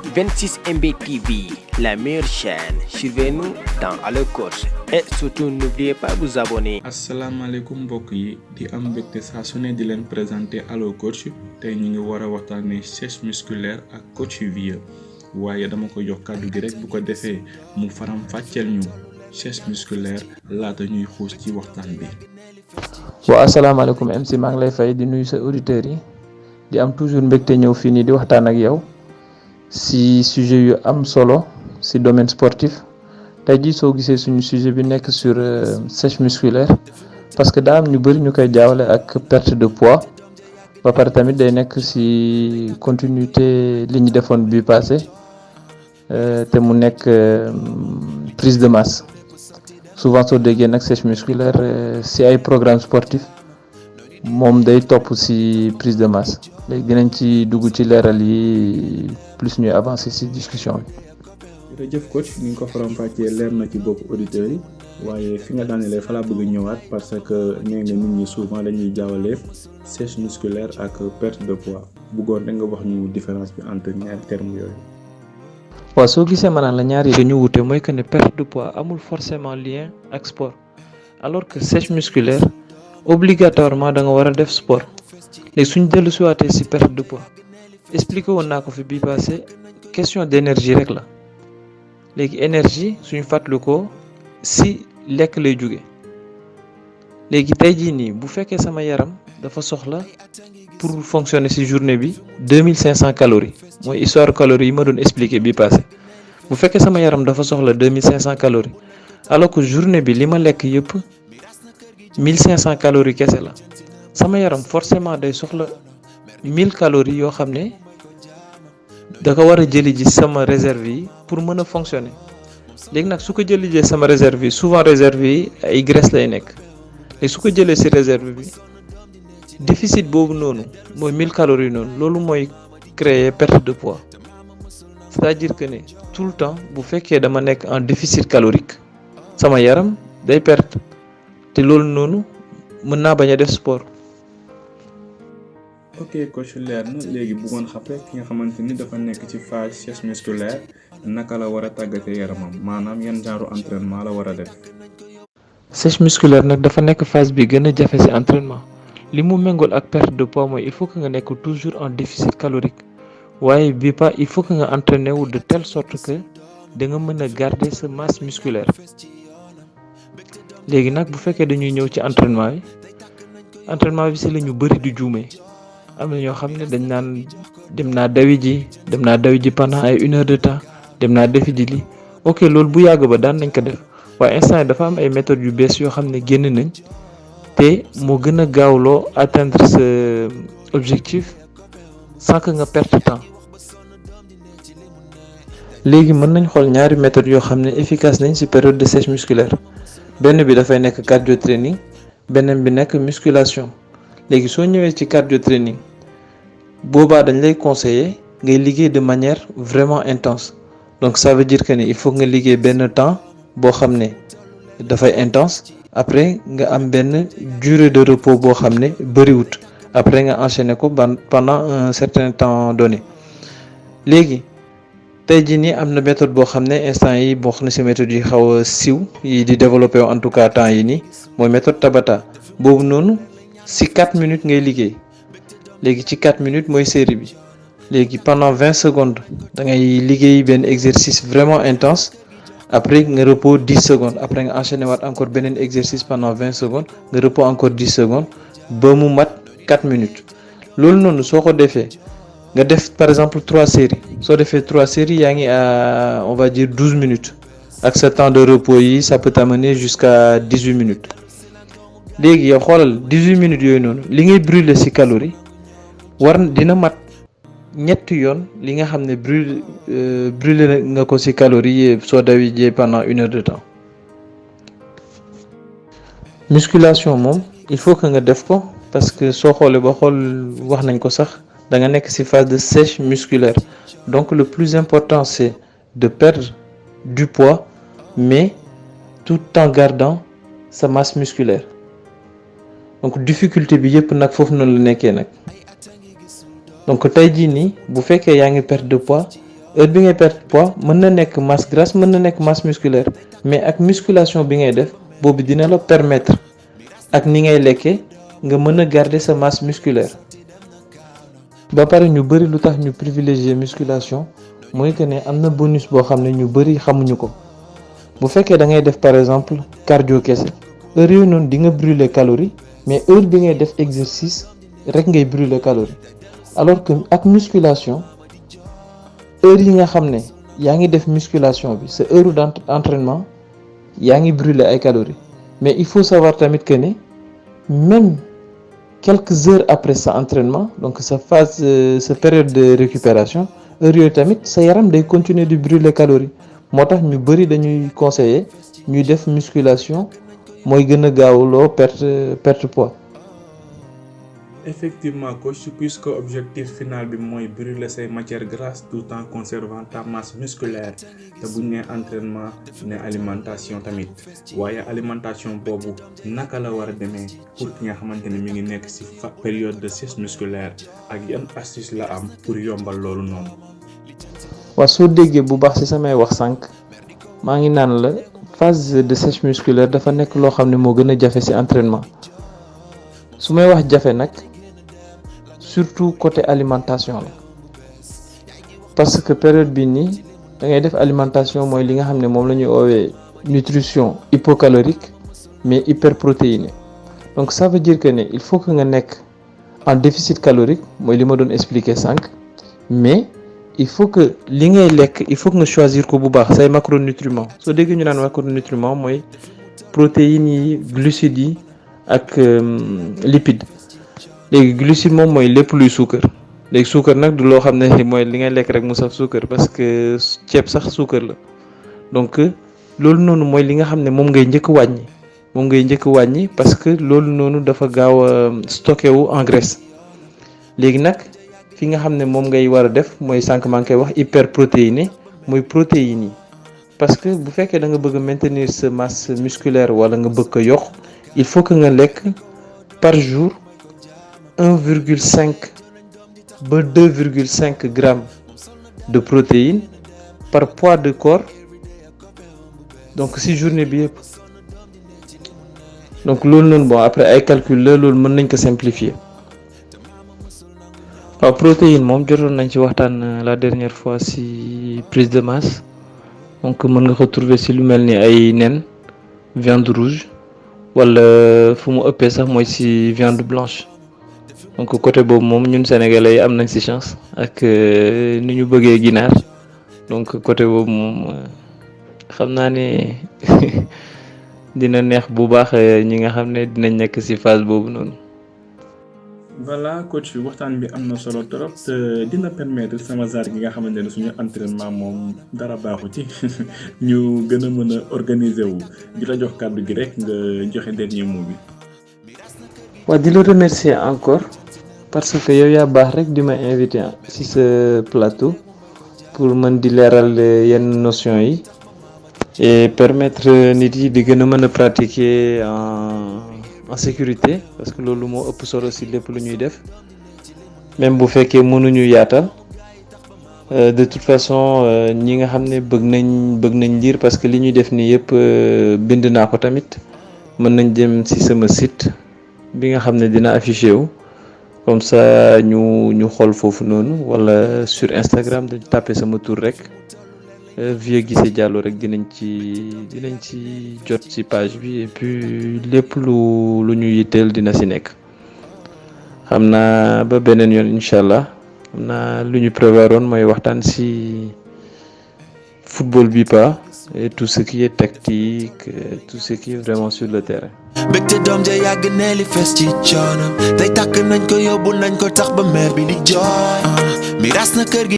26MB TV, la meilleure chaîne. Suivez-nous dans Allo Coach et surtout n'oubliez pas de vous abonner. asalaamaaleykum mbokk yi di am mbégte saa su ne di leen présenter Allo Coach tey ñu ngi war a waxtaanee sèche musculaire ak coach Vieux waaye dama ko jox kàddu gi rek bu ko defee mu faram fàcceel ñu sèche musculaire laata ñuy xuus ci waxtaan bi. waaw asalaamaaleykum MC maa ngi lay fay di nuyu sa auditeurs yi di am toujours mbégte ñëw fii nii di waxtaan ak yow si sujet yu am solo si domaine sportif tey jii soo gisee suñu sujet bi nekk sur sèche musculaire parce que daa am ñu bëri ñu koy jaawale ak perte de poids ba pare tamit day nekk si continuité li ñu defoon bi passé te mu nekk prise de masse souvent soo déggee nag sèche musculaire si ay programme sportif moom day topp si prise de masse léegi dinañ ci dugg ci leeral yi plus ñuy avancer si discussion bi. jërëjëf coach ni nga ko faram-fàccee leer na ci bopp auditeurs yi waaye fi nga daanelee fa laa bëgg ñëwaat parce que nee nga nit ñi souvent dañuy jaawale sèche musculaire ak perte de poids bëggoon rek nga wax ñu différence bi entre ñaari termes yooyu. waaw soo gisee maanaam la ñaar yi dañu wute mooy que ne perte de poids amul forcément lien ak sport alors que sèche musculaire obligatoirement da nga war a def sport léegi suñ dellu siwaatee si perte de poids expliqué woon naa ko fi bii passé question d'énergie rek la léegi énergie suñu fàttali ko si lekk lay jóge léegi tey jii nii bu fekkee sama yaram dafa soxla pour fonctionner ci journée bi 2500 calories mooy histoire calories yi ma doon expliquer bii passé bu fekkee sama yaram dafa soxla 2500 calories alors que journée bi li ma lekk yëpp 1500 calories kese la sama yaram forcément day soxla 1000 calories yoo xam ne da ko war a jëli ji sama réserve yi pour mën a fonctionner léegi nag su ko jëli ji sama réserve yi souvent réserve yi ay graisse lay nekk léegi su ko jëlee ci réserve bi déficit boobu noonu mooy 1000 calories noonu loolu mooy créer perte de poids c'est-à-dire que ne tout le temps bu fekkee dama nekk en déficit calorique sama yaram day perte te loolu noonu mën naa bañ a def sport. ok coach leer na léegi bëggoon xam rek ki nga xamante ni dafa nekk ci phase sèche musculaire naka la war a tàggatee yaramam maanaam yan genre entraînement la war a def. sèche musculaire nag dafa nekk phase bi gën a jafe ci entraînement li mu méngool ak perte de poids mooy il faut que nga nekk toujours en déficit calorique waaye bi pas il faut que nga entraîné wu de telle sorte que da nga mën a garder sa masse musculaire léegi nag bu fekkee dañuy ñëw ci entraînement bi ci la ñu bëri di juumee. am na ñoo xam ne dañ naan dem naa dawi ji pendant ay 1 heure de temps dem naa defi ji li ok loolu bu yàgg ba daan nañ ko def waaye instant dafa am ay méthodes yu bees yoo xam ne génn nañ te moo gën a gaawloo atteindre sa objectif sans que nga perte temps léegi mën nañ xool ñaari méthodes yoo xam ne efficace nañ ci période de sèche musculaire benn bi dafay nekk cardio training beneen bi nekk musculation léegi soo ñëwee ci cardio training boobaa dañ lay conseiller ngay liggéey de manière vraiment intense donc ça veut dire que ne il faut nga liggéey benn temps boo xam ne dafay intense après nga am benn durée de repos boo xam ne bëriwut après nga enchaîner ko pendant un certain temps donné léegi tey jii nii am na méthode boo xam ne instant yi bokk na ci méthode yi xaw a siiw yi di développer en tout cas temps yi nii mooy méthode Tabata boobu noonu ci 4 minutes ngay liggéey léegi ci 4 minutes mooy série bi léegi pendant 20 secondes da ngay liggéey benn exercice vraiment intense après nga repos 10 secondes après nga enchaîner waat encore beneen exercice pendant 20 secondes nga repos encore 10 secondes ba mu mat 4 minutes loolu noonu soo ko defee nga def par exemple 3 séries soo defee 3 séries yaa ngi à on va dire 12 minutes ak sa temps de repos yi ça peut t'amener jusqu'à 18 minutes. léegi yow xoolal 18 minutes yooyu noonu li ngay brûler ci calorie dina mat ñetti yoon li nga xam ne brûler nga ko ci calorie soo dawi jee pendant 1 heure de temps. musculation moom il faut que nga def ko parce que soo xoolee ba xool wax nañ ko sax da nga nekk ci phase de sèche musculaire donc le plus important c'est de perdre du poids mais tout en gardant sa masse musculaire. donc difficulté bi yëpp nag foofu noonu la nekkee nag donc tey jii nii bu fekkee yaa ngi perte de poids heure bi ngay perte poids mën na nekk masse grasse mën na nekk masse musculaire mais ak musculation bi ngay def boobu dina la permettre ak ni ngay lekkee nga mën a garder sa masse musculaire. ba pare ñu bëri lu tax ñu privilégier musculation mooy que ne am na bonus boo xam ne ñu bëri xamuñu ko. bu fekkee da ngay def par exemple cardio kese heure yooyu noonu di nga brûler calorie mais heure bi ngay def exercice rek ngay brûler calorie alors que ak musculation heure yi nga xam ne yaa ngi def musculation bi sa heure d'entraînement yaa ngi brûler ay calories mais il faut savoir tamit que ne même quelques heures après sa entraînement donc sa phase sa période de récupération heure yooyu tamit sa yaram day continuer di brûler calories moo tax ñu bëri dañuy conseiller ñuy def musculation mooy gën a gaawloo perte poids. Effectivement coach, puisque objectif final bi mooy brûler say matières grasses tout en conservant ta masse musculaire te bu ñu nee entraînement ne alimentation tamit waaye alimentation boobu naka la war a demee pour ki nga xamante ne mi ngi nekk ci période de sèche musculaire ak yan astuce la am pour yombal loolu noonu. waaw soo déggee bu baax ci samay wax sànq maa ngi naan la phase de sèche musculaire dafa nekk loo xam ne moo gën a jafe ci entraînement su may wax jafe nag surtout côté alimentation la parce que période bi nii da ngay def alimentation mooy li nga xam ne moom la ñuy oowee nutrition hypocalorique mais hyperprotéinée donc ça veut dire que ne il faut que nga nekk en déficit calorique mooy li ma doon expliquer sànq mais il faut que li ngay lekk il faut que nga choisir ko bu baax say macronutriments soo déggee ñu naan macronutriments mooy protéines yi glucides yi ak lipides léegi glucide moom mooy lépp luy suukar léegi suukar nag du loo xam ne mooy li ngay lekk rek mu saf suukar parce que ceeb sax suukar la donc loolu noonu mooy li nga xam ne moom ngay njëkk wàññi parce que loolu noonu dafa gaaw a stocké wu en graisse léegi nag fi nga xam ne moom ngay war a def mooy sànq maa ngi koy wax hyperprotéiné mooy protéines yi parce que bu fekkee da nga bëgg a maintenir sa masse musculaire wala nga bëgg ko yokk il faut que nga lekk par jour 1,5 ba 2,5 grammes de protéines par poids de corps donc si journée bi yëpp donc loolu noonu bon après ay calcul la loolu mën nañ ko simplifier. waaw protéine moom jotoon nañ ci waxtaan la dernière fois ci prise de masse donc mën nga ko trouver ci lu mel ni ay nen viande rouge wala fu mu ëppee sax mooy ci viande blanche donc côté boobu moom ñun sénégalais yi am nañ ci chance ak ni ñu bëggee ginaar donc côté boobu moom xam naa ne dina neex bu baax ñi nga xam ne dinañ nekk ci phase boobu noonu. voilà coach waxtaan bi am na solo trop te dina permettre sama genre gi nga xamante ne suñu entraînement moom dara baaxu ci ñu gën a mën a organiser wu di la jox kàddu gi rek nga joxe dernier mot bi. waaw di la remercier encore parce que yow yaa baax rek di ma invité ci sa plateau pour mën di leeral yenn notions yi et permettre nit yi di gën a mën a pratiquer en sécurité parce que loolu moo ëpp solo ci lépp lu ñuy def même bu fekkee mënuñu yaatal de toute façon ñi nga xam ne bëgg nañ lire parce que li ñuy def nii yëpp bind naa ko tamit mën nañ dem ci sama site bi nga xam ne dina affiché wu comme ça ñu xool foofu noonu wala sur Instagram dañ tapé sama tour rek Vieux Guissé Diallo rek dinañ ci jot ci page bi et puis lépp lu ñu yitteel dina ci nekk xam naa ba beneen yoon incha allah xam naa lu ñu prévoiroon mooy waxtaan ci football bi pas et tout ce qui est tactique tout ce qui est vraiment sur le terrain. Bégte doom ja yàgg ne li fes ci coonam tey tàkk nañ ko yóbbu nañ ko tax ba meer bi di jooy mi ras na kër gi